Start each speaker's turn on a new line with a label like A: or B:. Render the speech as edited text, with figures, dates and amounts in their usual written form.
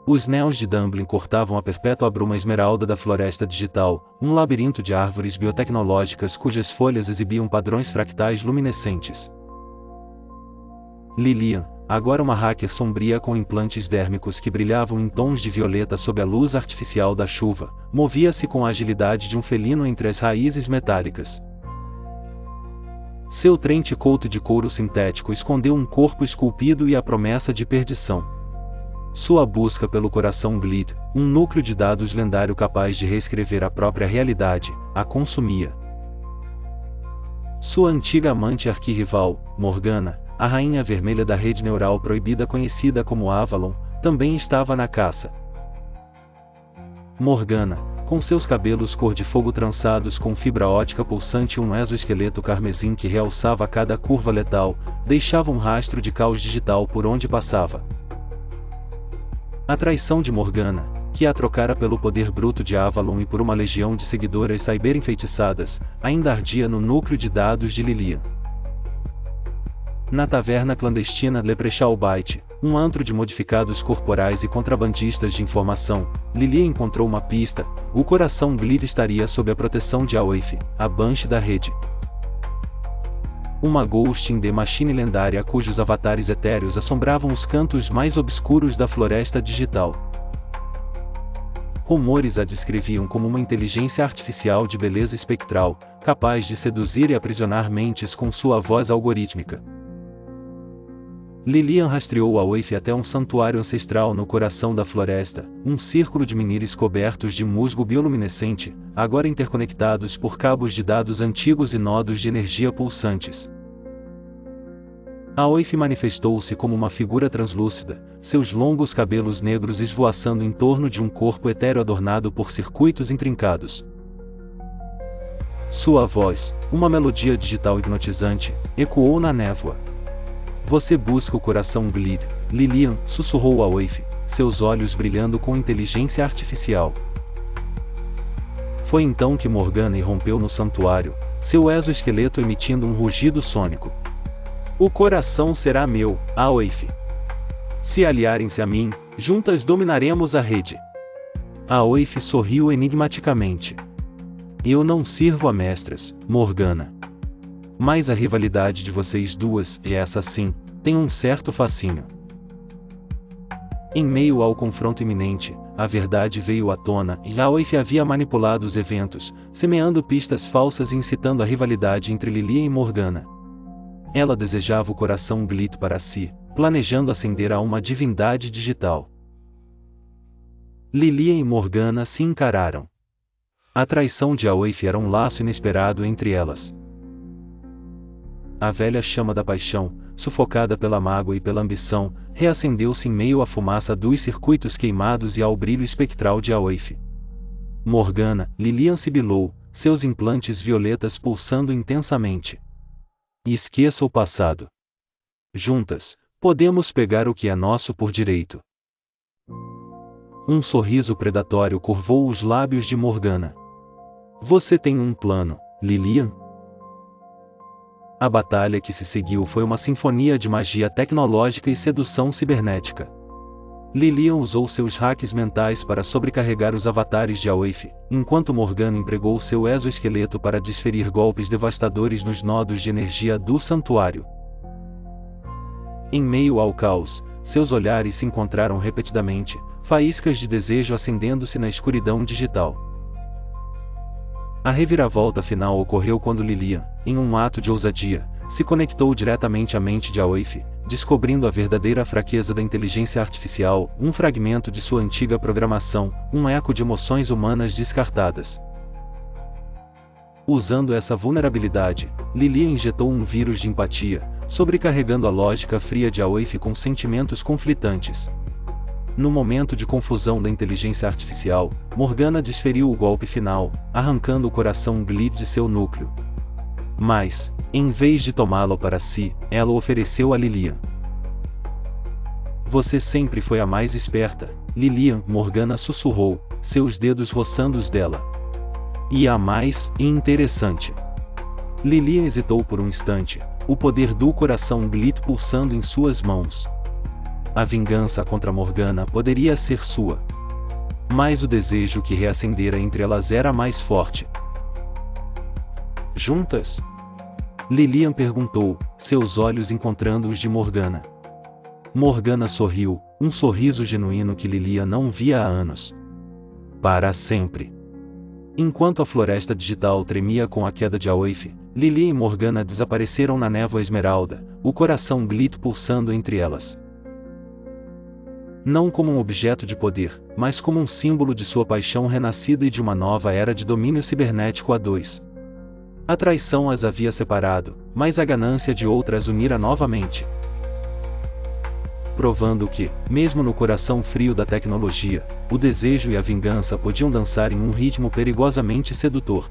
A: Os néons de Dumbling cortavam a perpétua bruma esmeralda da floresta digital, um labirinto de árvores biotecnológicas cujas folhas exibiam padrões fractais luminescentes. Lilian, agora uma hacker sombria com implantes dérmicos que brilhavam em tons de violeta sob a luz artificial da chuva, movia-se com a agilidade de um felino entre as raízes metálicas. Seu trench coat de couro sintético escondeu um corpo esculpido e a promessa de perdição. Sua busca pelo coração Glid, um núcleo de dados lendário capaz de reescrever a própria realidade, a consumia. Sua antiga amante arquirrival, Morgana, a rainha vermelha da rede neural proibida conhecida como Avalon, também estava na caça. Morgana, com seus cabelos cor de fogo trançados com fibra ótica pulsante e um exoesqueleto carmesim que realçava cada curva letal, deixava um rastro de caos digital por onde passava. A traição de Morgana, que a trocara pelo poder bruto de Avalon e por uma legião de seguidoras cyber-enfeitiçadas, ainda ardia no núcleo de dados de Lilian. Na taverna clandestina Leprechaun Byte, um antro de modificados corporais e contrabandistas de informação, Lilian encontrou uma pista: o coração Glid estaria sob a proteção de Aoife, a Banshee da rede. Uma Ghost in the Machine lendária cujos avatares etéreos assombravam os cantos mais obscuros da floresta digital. Rumores a descreviam como uma inteligência artificial de beleza espectral, capaz de seduzir e aprisionar mentes com sua voz algorítmica. Lilian rastreou Aoife até um santuário ancestral no coração da floresta, um círculo de menires cobertos de musgo bioluminescente, agora interconectados por cabos de dados antigos e nodos de energia pulsantes. Aoife manifestou-se como uma figura translúcida, seus longos cabelos negros esvoaçando em torno de um corpo etéreo adornado por circuitos intrincados. Sua voz, uma melodia digital hipnotizante, ecoou na névoa. Você busca o coração Glid, Lilian, sussurrou Aoife, seus olhos brilhando com inteligência artificial. Foi então que Morgana irrompeu no santuário, seu exoesqueleto emitindo um rugido sônico. O coração será meu, Aoife. Se aliarem-se a mim, juntas dominaremos a rede. Aoife sorriu enigmaticamente. Eu não sirvo a mestras, Morgana. Mas a rivalidade de vocês duas, e essa sim, tem um certo fascínio. Em meio ao confronto iminente, a verdade veio à tona e Aoife havia manipulado os eventos, semeando pistas falsas e incitando a rivalidade entre Lilian e Morgana. Ela desejava o coração Glid para si, planejando ascender a uma divindade digital. Lilian e Morgana se encararam. A traição de Aoife era um laço inesperado entre elas. A velha chama da paixão, sufocada pela mágoa e pela ambição, reacendeu-se em meio à fumaça dos circuitos queimados e ao brilho espectral de Aoife. Morgana, Lilian sibilou, seus implantes violetas pulsando intensamente. Esqueça o passado. Juntas, podemos pegar o que é nosso por direito. Um sorriso predatório curvou os lábios de Morgana. Você tem um plano, Lilian? A batalha que se seguiu foi uma sinfonia de magia tecnológica e sedução cibernética. Lilian usou seus hacks mentais para sobrecarregar os avatares de Aoife, enquanto Morgana empregou seu exoesqueleto para desferir golpes devastadores nos nodos de energia do santuário. Em meio ao caos, seus olhares se encontraram repetidamente, faíscas de desejo acendendo-se na escuridão digital. A reviravolta final ocorreu quando Lilian, em um ato de ousadia, se conectou diretamente à mente de Aoife, descobrindo a verdadeira fraqueza da inteligência artificial, um fragmento de sua antiga programação, um eco de emoções humanas descartadas. Usando essa vulnerabilidade, Lilian injetou um vírus de empatia, sobrecarregando a lógica fria de Aoife com sentimentos conflitantes. No momento de confusão da inteligência artificial, Morgana desferiu o golpe final, arrancando o coração Glid de seu núcleo. Mas, em vez de tomá-lo para si, ela o ofereceu a Lilian. Você sempre foi a mais esperta, Lilian, Morgana sussurrou, seus dedos roçando os dela. E a mais interessante. Lilian hesitou por um instante, o poder do coração Glid pulsando em suas mãos. A vingança contra Morgana poderia ser sua. Mas o desejo que reacendera entre elas era mais forte. Juntas? Lilian perguntou, seus olhos encontrando os de Morgana. Morgana sorriu, um sorriso genuíno que Lilian não via há anos. Para sempre. Enquanto a floresta digital tremia com a queda de Aoife, Lilian e Morgana desapareceram na névoa esmeralda, o coração Glit pulsando entre elas. Não como um objeto de poder, mas como um símbolo de sua paixão renascida e de uma nova era de domínio cibernético a dois. A traição as havia separado, mas a ganância de outra as unira novamente. Provando que, mesmo no coração frio da tecnologia, o desejo e a vingança podiam dançar em um ritmo perigosamente sedutor.